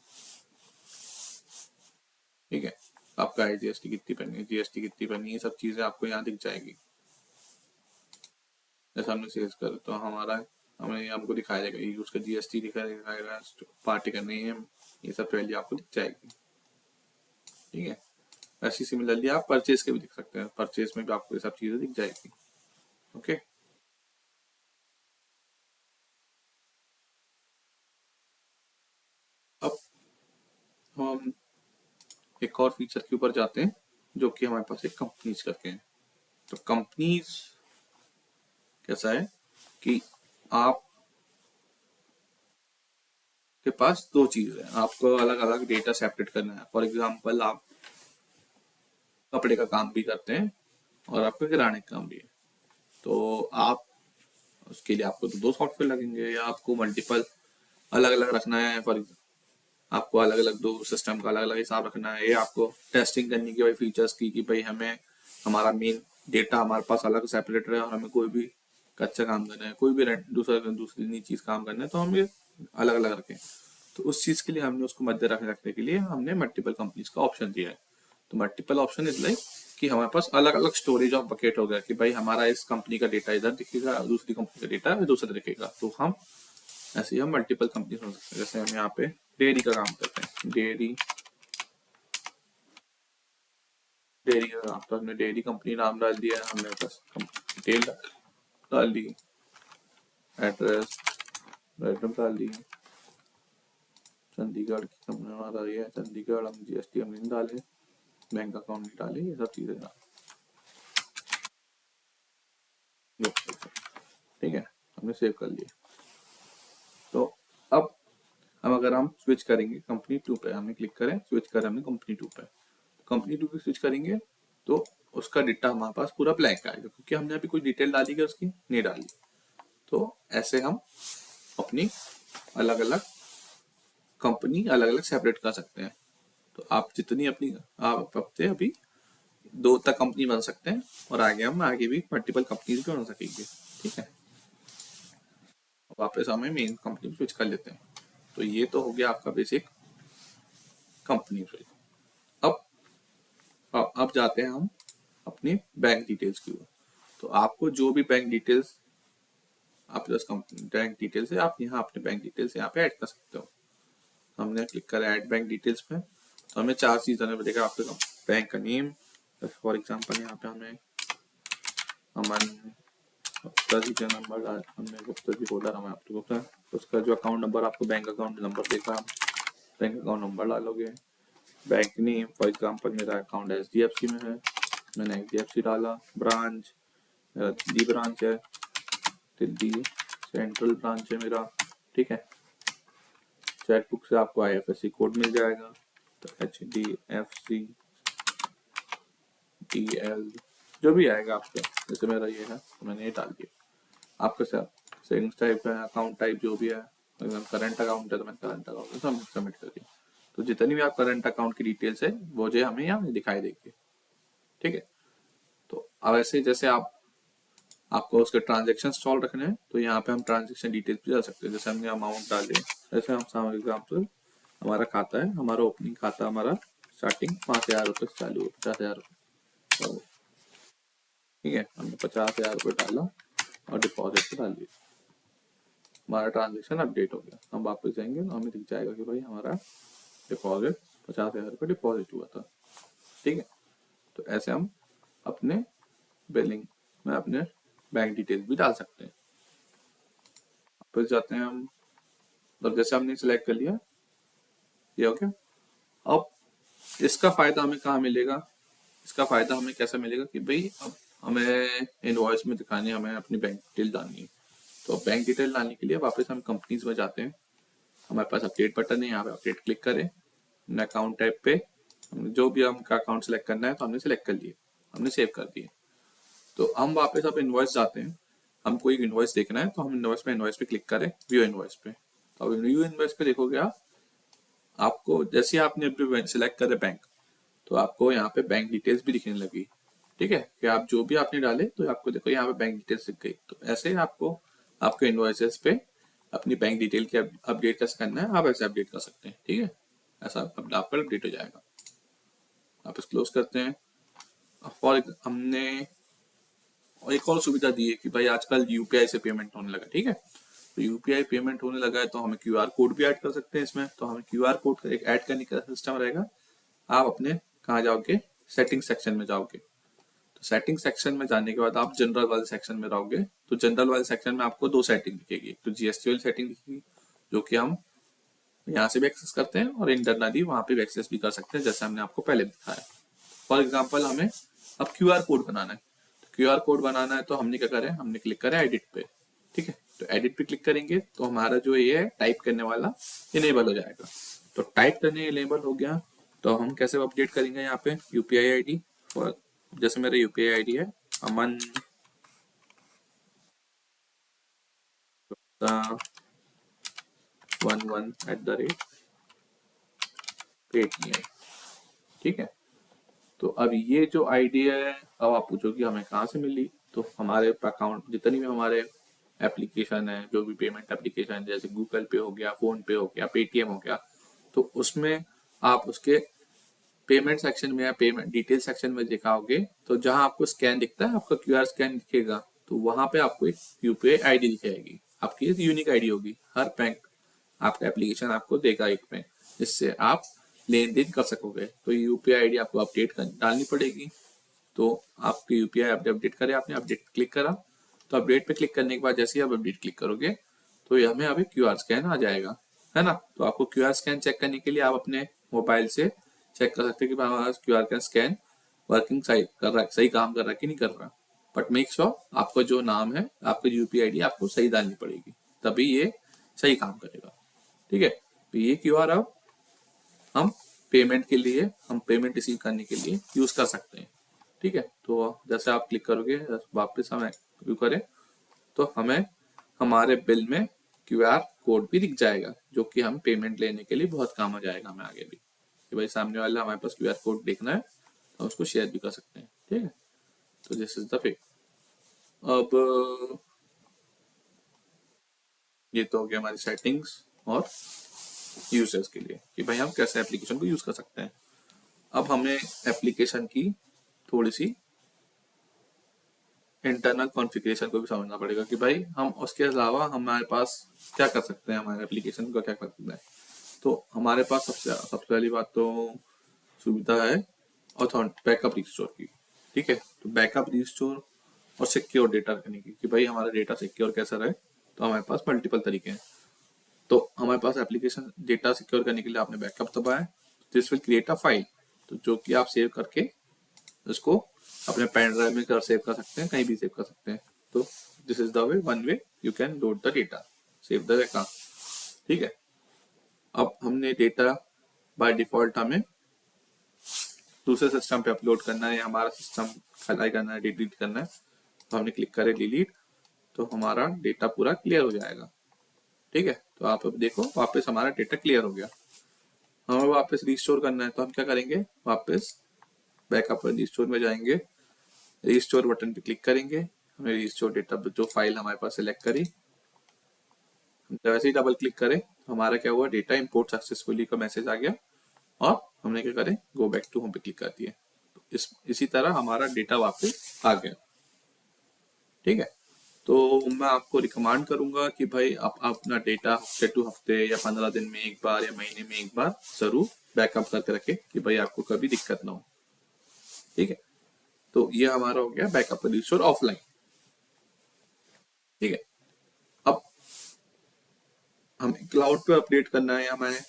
ठीक है, आपका है जीएसटी कितनी भरनी है, जीएसटी कितनी भरनी है, ये सब चीज़ें आपको यहाँ दिख जाएगी। जैसे हमने सेल्स कर तो हमारा हमें हमको दिखाया जाएगा ये उसका जीएसटी दिखाएगा, पार्टी करनी है, ये सब वैल्यू आपको दिख जाएगी। ठीक है, ऐसी सिमिलरली आप परचेज के भी देख सकते हैं, परचेज में भी आपको ये सब चीजें दिख जाएगी। ओके, अब हम एक और फीचर के ऊपर जाते हैं जो कि हमारे पास एक कंपनीज करके हैं। तो कंपनीज कैसा है कि आप के पास दो चीज है, आपको अलग अलग डेटा सेपरेट करना है। फॉर एग्जाम्पल आप कपड़े का काम भी करते हैं और आपका किराने का काम भी है, तो आप उसके लिए आपको तो दो सॉफ्टवेयर लगेंगे, या आपको मल्टीपल अलग अलग रखना है। फॉर आपको अलग अलग दो सिस्टम का अलग अलग हिसाब रखना है, या आपको टेस्टिंग करनी की भाई फीचर्स की कि भाई हमें हमारा मेन डेटा हमारे पास अलग सेपरेट रहे और हमें कोई भी कच्चा काम करना है, कोई भी दूसरी नई चीज काम करना है, तो हम ये अलग अलग रखें। तो उस चीज के लिए हमने उसको मध्य रखने के लिए हमने मल्टीपल कंपनीज का ऑप्शन दिया है। तो मल्टीपल ऑप्शन इज लाइक कि हमारे पास अलग अलग स्टोरेज ऑफ बकेट हो गया कि भाई हमारा इस कंपनी का डेटा इधर दिखेगा, दूसरी कंपनी का डेटा दूसरा दिखेगा। तो हम ऐसे ही हम मल्टीपल कंपनी हो सकते हैं। जैसे हम यहाँ पे डेयरी का काम करते हैं, डेयरी डेयरी का काम, तो हमने डेयरी कंपनी नाम डाल दिया, हमने बस डिटेल डाल दी, एड्रेस एड्रेस डाल दी, चंडीगढ़ की कंपनी बता रही है, चंडीगढ़, हम जीएसटी हम नहीं डाले, बैंक अकाउंट नहीं डाले, ये सब चीजें ठीक है, हमने सेव कर लिया। तो अब अगर हम स्विच करेंगे कंपनी 2 पे, हमने क्लिक करें, स्विच करें हमने कंपनी 2 पे, कंपनी 2 पे स्विच करेंगे तो उसका डेटा हमारे पास पूरा ब्लैंक आएगा क्योंकि हमने अभी कोई डिटेल डाली क्या उसकी नहीं डाली। तो ऐसे हम अपनी अलग अलग कंपनी अलग अलग सेपरेट कर सकते हैं। तो आप जितनी अपनी आप अपने अभी 2 तक कंपनी बन सकते हैं और आगे हम आगे भी मल्टीपल कंपनीज भी बन सकेंगे। ठीक है, वापस हमें मेन कंपनी में स्विच कर लेते हैं। तो ये तो हो गया आपका बेसिक कंपनी स्विच। अब अब जाते हैं हम अपनी बैंक डिटेल्स की ओर। तो आपको जो भी बैंक डिटेल्स आप बैंक डिटेल्स है, आप यहाँ अपने बैंक डिटेल्स यहाँ पे ऐड कर सकते हो। हमने क्लिक करा ऐड बैंक डिटेल्स पे, तो हमें 4 चीज आने मिलेगा आपके बैंक का नेम। फॉर एग्जांपल यहाँ पे हमें अमन गुप्ता जी का नंबर डाल, हमने गुप्ता जी बोला, हमें आपको गुप्ता, उसका जो अकाउंट नंबर आपको बैंक अकाउंट नंबर देगा, बैंक अकाउंट नंबर डालोगे। बैंक नेम फॉर एग्जांपल मेरा अकाउंट एचडीएफसी में है, मैंने एचडीएफसी डाला। ब्रांच मेरा दिल्ली ब्रांच है, दिल्ली सेंट्रल ब्रांच है मेरा। ठीक है, चेकबुक से आपको आईएफएससी कोड मिल जाएगा, तो HDFC DL जो भी आएगा आपके, जैसे मेरा ये है तो मैंने ये डाल दिया। आपका सेविंग्स टाइप है, अकाउंट टाइप जो भी है, अगर करंट अकाउंट है तो मैंने करंट अकाउंट सबमिट कर दिया। तो जितनी भी आप करंट अकाउंट की डिटेल्स है वो जो हमें यहाँ दिखाई देगी। ठीक है, तो अब ऐसे जैसे आपको उसके ट्रांजेक्शन सॉल्व रखने हैं तो यहाँ पे हम ट्रांजेक्शन डिटेल्स भी डाल सकते हैं। जैसे हमने अमाउंट डाले, जैसे हम फॉर एग्जाम्पल हमारा खाता है, हमारा ओपनिंग खाता हमारा स्टार्टिंग 5,000 रुपये से चालू है, 50,000 रुपये। ठीक है, हमने 50,000 रुपये डाला और डिपॉजिट पे डाल दिया, हमारा ट्रांजेक्शन अपडेट हो गया। हम वापस जाएंगे तो हमें दिख जाएगा कि भाई हमारा डिपॉजिट 50,000 रुपये डिपॉजिट हुआ था। ठीक है, तो ऐसे हम अपने बिलिंग में अपने बैंक डिटेल्स भी डाल सकते हैं। फिर जाते हैं हम, तो जैसे हमने सिलेक्ट कर लिया ये हो गया। अब इसका फायदा हमें कहाँ मिलेगा, इसका फायदा हमें कैसा मिलेगा कि भाई अब हमें इनवॉइस में दिखाने हमें अपनी बैंक डिटेल डालनी है। तो बैंक डिटेल डालने के लिए वापस हम कंपनीज में जाते हैं, हमारे पास अपडेट बटन है, यहाँ पे अपडेट क्लिक करें, अकाउंट टाइप पे हमने जो भी हमका अकाउंट सेलेक्ट करना है तो हमने सेलेक्ट कर लिए, हमने सेव कर दिए। तो हम वापस अब इनवॉइस जाते हैं, हमको एक इनवॉइस देखना है तो हम इनवॉइस पे क्लिक करें, व्यू इनवॉइस पे। तो अब व्यू इनवॉइस पे देखोगे आप, आपको जैसे आपने सिलेक्ट करे बैंक, तो आपको यहाँ पे बैंक डिटेल्स भी दिखने लगी। ठीक है, कि आप जो भी आपने डाले तो आपको देखो यहाँ पे बैंक डिटेल्स दिख गई। तो ऐसे आपको आपके इनवॉइसेस पे अपनी बैंक डिटेल की अपडेट कैसे करना है, आप ऐसे अपडेट कर सकते हैं। ठीक है, ऐसा आपका अपडेट हो जाएगा। आप इस क्लोज करते हैं। और हमने और एक और सुविधा दी है कि भाई आजकल यूपीआई से पेमेंट होने लगा। ठीक है, तो यूपीआई पेमेंट होने लगा है तो हमें क्यूआर कोड भी ऐड कर सकते हैं इसमें। तो हमें क्यूआर कोड एक ऐड करने का सिस्टम रहेगा। आप अपने कहाँ जाओगे, सेटिंग सेक्शन में जाओगे। तो सेटिंग सेक्शन में जाने के बाद आप जनरल वाले सेक्शन में रहोगे। तो जनरल वाले सेक्शन में आपको दो सेटिंग दिखेगी, एक तो जीएसटी वाली सेटिंग दिखेगी जो कि हम यहाँ से भी एक्सेस करते हैं और इंटरनली वहां पे भी एक्सेस भी कर सकते हैं, जैसे हमने आपको पहले दिखाया। फॉर एग्जाम्पल हमें अब क्यूआर कोड बनाना है। तो क्यूआर कोड बनाना है तो हमने क्या करें, हमने क्लिक करें एडिट पे। ठीक है, तो एडिट पे क्लिक करेंगे तो हमारा जो ये है टाइप करने वाला इनेबल हो जाएगा। तो टाइप करने इनेबल हो गया तो हम कैसे अपडेट करेंगे यहाँ पे यूपीआई आईडी। और जैसे मेरा यूपीआई आईडी है अमन 11@पेटीएम। ठीक है, तो अब ये जो आईडी है, अब आप पूछोगे हमें कहाँ से मिली। तो हमारे अकाउंट जितनी भी हमारे एप्लीकेशन है, जो भी पेमेंट एप्लीकेशन जैसे गूगल पे हो गया, फोन पे हो गया, पेटीएम हो गया, तो उसमें आप उसके पेमेंट सेक्शन में या पेमेंट डिटेल सेक्शन में दिखाओगे तो जहां आपको स्कैन दिखता है, आपका क्यूआर स्कैन दिखेगा, तो वहां पे आपको एक यूपीआई आईडी दिखाएगी। आपकी यूनिक आईडी होगी। हर बैंक आपका एप्लीकेशन आपको देगा एक में, जिससे आप लेन देन कर सकोगे। तो यूपीआई आईडी आपको अपडेट डालनी पड़ेगी। तो आपकी यूपीआई अपडेट करें, आपने अपडेट क्लिक करा, तो अपडेट पे क्लिक करने के बाद जैसे ही आप अपडेट क्लिक करोगे तो ये हमें अभी क्यूआर स्कैन आ जाएगा, है ना। तो आपको क्यूआर स्कैन चेक करने के लिए आप अपने मोबाइल से चेक कर सकते हैं कि हमारा क्यूआर का स्कैन वर्किंग सही कर रहा है, सही काम कर रहा है कि नहीं कर रहा। बट मेक श्योर आपका जो नाम है, आपका यूपीआई आईडी आपको सही डालनी पड़ेगी, तभी ये सही काम करेगा। ठीक है, तो ये क्यूआर अब हम पेमेंट के लिए, हम पेमेंट रिसीव करने के लिए यूज कर सकते हैं। ठीक है, तो जैसे आप क्लिक करोगे वापस हम व्यू करें तो हमें हमारे बिल में क्यूआर कोड भी दिख जाएगा, जो कि हम पेमेंट लेने के लिए बहुत काम आ जाएगा हमें आगे भी, कि भाई सामने वाला हमारे पास क्यूआर कोड देखना है तो उसको शेयर भी कर सकते हैं। ठीक है, तो दिस इज द वे। अब ये तो हो गया हमारी सेटिंग्स और यूजर्स के लिए कि भाई हम कैसे एप्लीकेशन को यूज कर सकते हैं। अब हमें एप्लीकेशन की थोड़ी सी इंटरनल कॉन्फ़िगरेशन को भी समझना पड़ेगा कि भाई हम उसके अलावा हमारे पास क्या कर सकते हैं, हमारे एप्लीकेशन को क्या कर सकते हैं। तो हमारे पास सबसे पहली बात तो सुविधा है बैकअप रिस्टोर की। ठीक है, तो बैकअप रिस्टोर और सिक्योर डेटा रखने की कि भाई हमारा डेटा सिक्योर कैसा रहे। तो हमारे पास मल्टीपल तरीके हैं। तो हमारे पास एप्लीकेशन डेटा सिक्योर करने के लिए आपने बैकअप दबाया, this will create a file, तो जो कि आप सेव करके उसको अपने पेन ड्राइव में सेव कर सकते हैं, कहीं भी सेव कर सकते हैं। तो this is the way, one way you can load the data, save the data. ठीक है, अब हमने डेटा बाय डिफॉल्ट हमें दूसरे सिस्टम पे अपलोड करना है, हमारा सिस्टम खलाई करना है, डिलीट करना है, तो हमने क्लिक करें डिलीट, तो हमारा डेटा पूरा क्लियर हो जाएगा। ठीक है, तो आप अब देखो वापस हमारा डेटा क्लियर हो गया। हमें वापस रिस्टोर करना है तो हम क्या करेंगे, वापस बैकअप रिस्टोर में जाएंगे, रिस्टोर बटन पे क्लिक करेंगे, हमें रिस्टोर डेटा जो फाइल हमारे पास सिलेक्ट करी, वैसे ही डबल क्लिक करें तो हमारा क्या हुआ, डेटा इंपोर्ट सक्सेसफुली का मैसेज आ गया और हमने क्या करें, गो बैक टू होम पे क्लिक कर दिए। तो इसी तरह हमारा डेटा वापस आ गया। ठीक है, तो मैं आपको रिकमेंड करूंगा कि भाई आप अपना डेटा हफ्ते टू हफ्ते या 15 दिन में एक बार या महीने में एक बार जरूर बैकअप करके रखें कि भाई आपको कभी दिक्कत ना हो। ठीक है, तो ये हमारा हो गया बैकअप रिस्टोर ऑफलाइन। ठीक है, अब हमें क्लाउड पे अपडेट करना है, हमें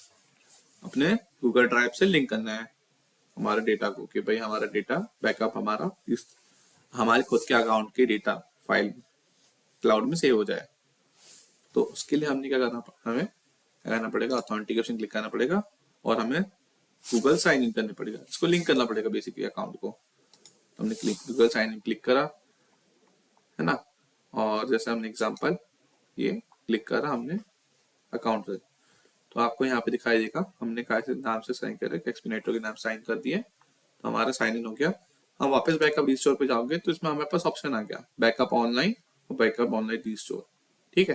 अपने गूगल ड्राइव से लिंक करना है हमारे डेटा को कि भाई हमारा डेटा बैकअप हमारा इस हमारे खुद के अकाउंट के डेटा फाइल क्लाउड में सेव हो जाए। तो उसके लिए हमने क्या करना, हमें क्या करना पड़ेगा, ऑथेंटिकेशन क्लिक करना पड़ेगा और हमें गूगल साइन इन करने पड़ेगा, इसको लिंक करना पड़ेगा बेसिकली अकाउंट को। हमने गूगल साइन इन क्लिक करा है ना, और जैसे हमने एग्जांपल ये क्लिक करा हमने अकाउंट से, तो आपको यहाँ पे दिखाई देगा हमने कैसे नाम से साइन कर एक्सप्लेनेटर के नाम साइन कर दिए, तो हमारा साइन इन हो गया। हम वापस बैकअप रिस्टोर पे जाओगे तो इसमें हमारे पास ऑप्शन आ गया बैकअप ऑनलाइन और बैकअप ऑनलाइन रिस्टोर। ठीक है,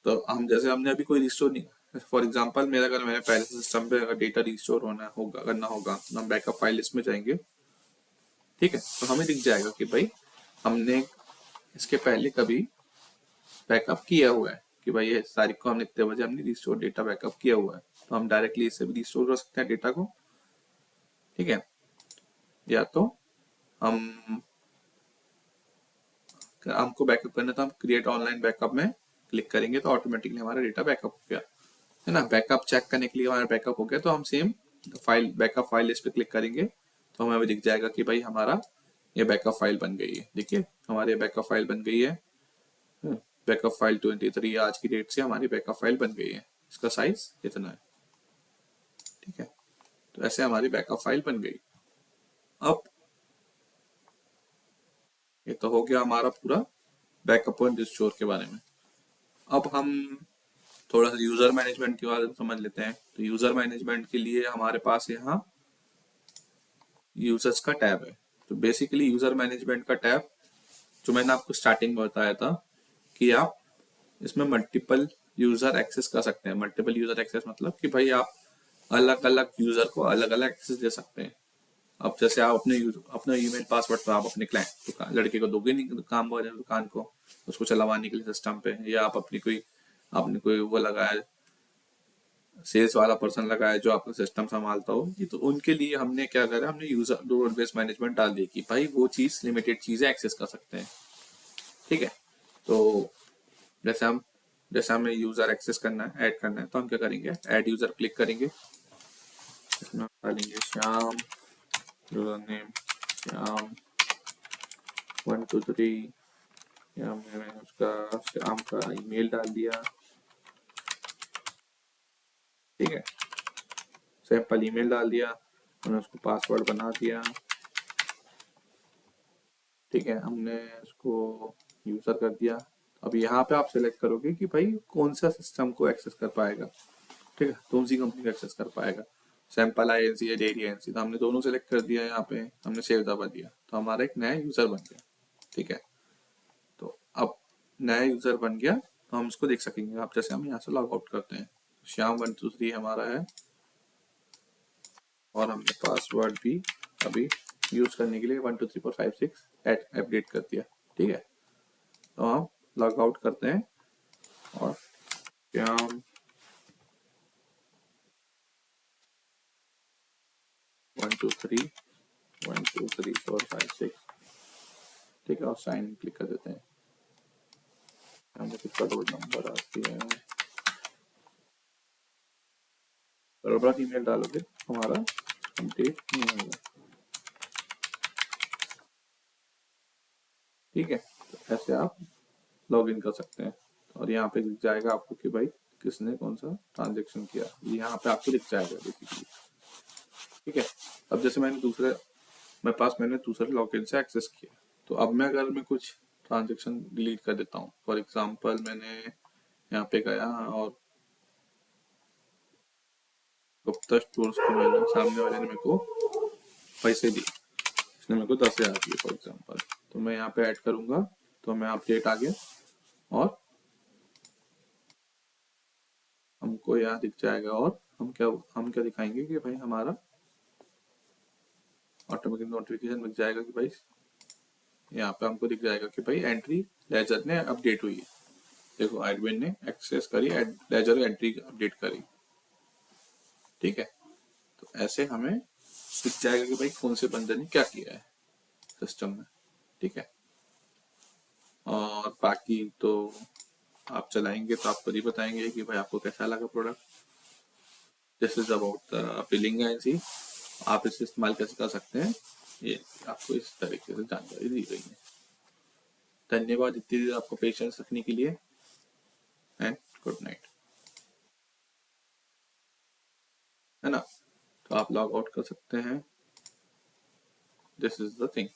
तो हम जैसे हमने अभी कोई रिस्टोर नहीं, फॉर एग्जांपल मेरा अगर मेरे पहले सिस्टम पे अगर डेटा रिस्टोर होना होगा करना होगा तो हम बैकअप फाइल लिस्ट में जाएंगे। ठीक है, तो हमें दिख जाएगा कि भाई हमने इसके पहले कभी बैकअप किया हुआ है, कि भाई ये तारीख को हमने इतने बजे हमने रिस्टोर डेटा बैकअप किया हुआ है, तो हम डायरेक्टली इससे भी रिस्टोर कर सकते हैं डेटा को। ठीक है, या तो हम हमको बैकअप करना, तो हम क्रिएट ऑनलाइन बैकअप में क्लिक करेंगे तो ऑटोमेटिकली हमारा डेटा बैकअप हो गया है ना। बैकअप चेक करने के लिए हमारा बैकअप हो गया, तो हम same file backup file list पे क्लिक करेंगे तो हमें अभी दिख जाएगा कि भाई हमारा ये बैकअप फाइल बन गई है। देखिए हमारी बैकअप फाइल बन गई है, बैकअप फाइल 23 आज की डेट से हमारी बैकअप फाइल बन गई है, इसका साइज इतना है। ठीक है, तो ऐसे हमारी बैकअप फाइल बन गई। अब ये तो हो गया हमारा पूरा बैकअप और रिस्टोर के बारे में। अब हम थोड़ा सा यूजर मैनेजमेंट के बारे में समझ लेते हैं। तो यूजर मैनेजमेंट के लिए हमारे पास यहाँ यूजर्स का टैब है। तो बेसिकली यूजर मैनेजमेंट का टैब जो मैंने आपको स्टार्टिंग में बताया था कि आप इसमें मल्टीपल यूजर एक्सेस कर सकते हैं। मल्टीपल यूजर एक्सेस मतलब कि भाई आप अलग अलग यूजर को अलग अलग एक्सेस दे सकते हैं। अब जैसे आप अपना ईमेल पासवर्ड तो आप अपने क्लाइंट दुकान लड़के को दोगे नहीं काम वाले दुकान को उसको चलवाने के लिए सिस्टम पे, या आप अपनी कोई आपने कोई वो लगाया सेल्स वाला पर्सन लगाया जो आपका सिस्टम संभालता हो, ये तो उनके लिए हमने क्या करा, हमने यूजर रोल बेस्ड मैनेजमेंट डाल दी कि भाई वो चीज लिमिटेड चीजें एक्सेस कर सकते हैं। ठीक है, तो जैसे हमें यूजर एक्सेस करना है, ऐड करना है, तो हम क्या करेंगे, ऐड यूजर क्लिक करेंगे, इसमें डालेंगे श्याम, यूजर नेम श्याम 123, या मैंने उसका श्याम का ईमेल डाल दिया। ठीक है, सैंपल ईमेल डाल दिया, हमने उसको पासवर्ड बना दिया। ठीक है, हमने उसको यूजर कर दिया। अब यहाँ पे आप सिलेक्ट करोगे कि भाई कौन सा सिस्टम को एक्सेस कर पाएगा। ठीक है, कौन सी कंपनी को एक्सेस कर पाएगा, सैंपल आईएनसी या जेडी आईएनसी, तो हमने दोनों सिलेक्ट कर दिया। यहाँ पे हमने सेव दबा दिया तो हमारा एक नया यूजर बन गया। ठीक है, तो अब नया यूजर बन गया तो हम इसको देख सकेंगे। आप जैसे हम यहाँ से लॉग आउट करते हैं, श्याम 123 हमारा है और हमने पासवर्ड भी अभी यूज करने के लिए 12345 अपडेट कर दिया। ठीक है, तो हम लॉग आउट करते हैं और श्याम 123123456, ठीक है, और साइन क्लिक कर देते हैं। हमने किसका रोल नंबर आती है, बराबर ईमेल डालोगे हमारा कंप्लीट नहीं होगा। ठीक है, तो ऐसे आप लॉग इन कर सकते हैं और यहाँ पे दिख जाएगा आपको कि भाई किसने कौन सा ट्रांजेक्शन किया, यहाँ पे आपको दिख जाएगा बेसिकली। ठीक है, अब जैसे मैंने दूसरे लॉगिन से एक्सेस किया, तो अब मैं अगर मैं कुछ ट्रांजेक्शन डिलीट कर देता हूँ, फॉर एग्जांपल मैंने यहाँ पे गया और गुप्ता स्टोर्स को मैंने सामने वाले ने मेरे को पैसे दिए, इसने मेरे को 10,000 दिए फॉर एग्जांपल, तो मैं यहाँ पे ऐड करूंगा तो मैं अपडेट आ गया और हमको यहाँ दिख जाएगा और हम क्या दिखाएंगे कि भाई हमारा ऑटोमेटिक नोटिफिकेशन दिख जाएगा कि भाई यहाँ पे हमको दिख जाएगा कि भाई एंट्री लेजर ने अपडेट हुई है। देखो एडमिन ने एक्सेस करी, लेजर एंट्री अपडेट करी। ठीक है, तो ऐसे हमें दिख जाएगा कि भाई कौन से बंदे ने क्या किया है सिस्टम में। ठीक है, और बाकी तो आप चलाएंगे तो आपको ही बताएंगे कि भाई आपको कैसा लगा product. This is about billing agency, आप इसे इस्तेमाल कैसे कर सकते हैं ये आपको इस तरीके से जानकारी दी गई है। धन्यवाद इतनी देर आपको पेशेंस रखने के लिए एंड गुड नाइट। तो आप लॉग आउट कर सकते हैं। This is the thing.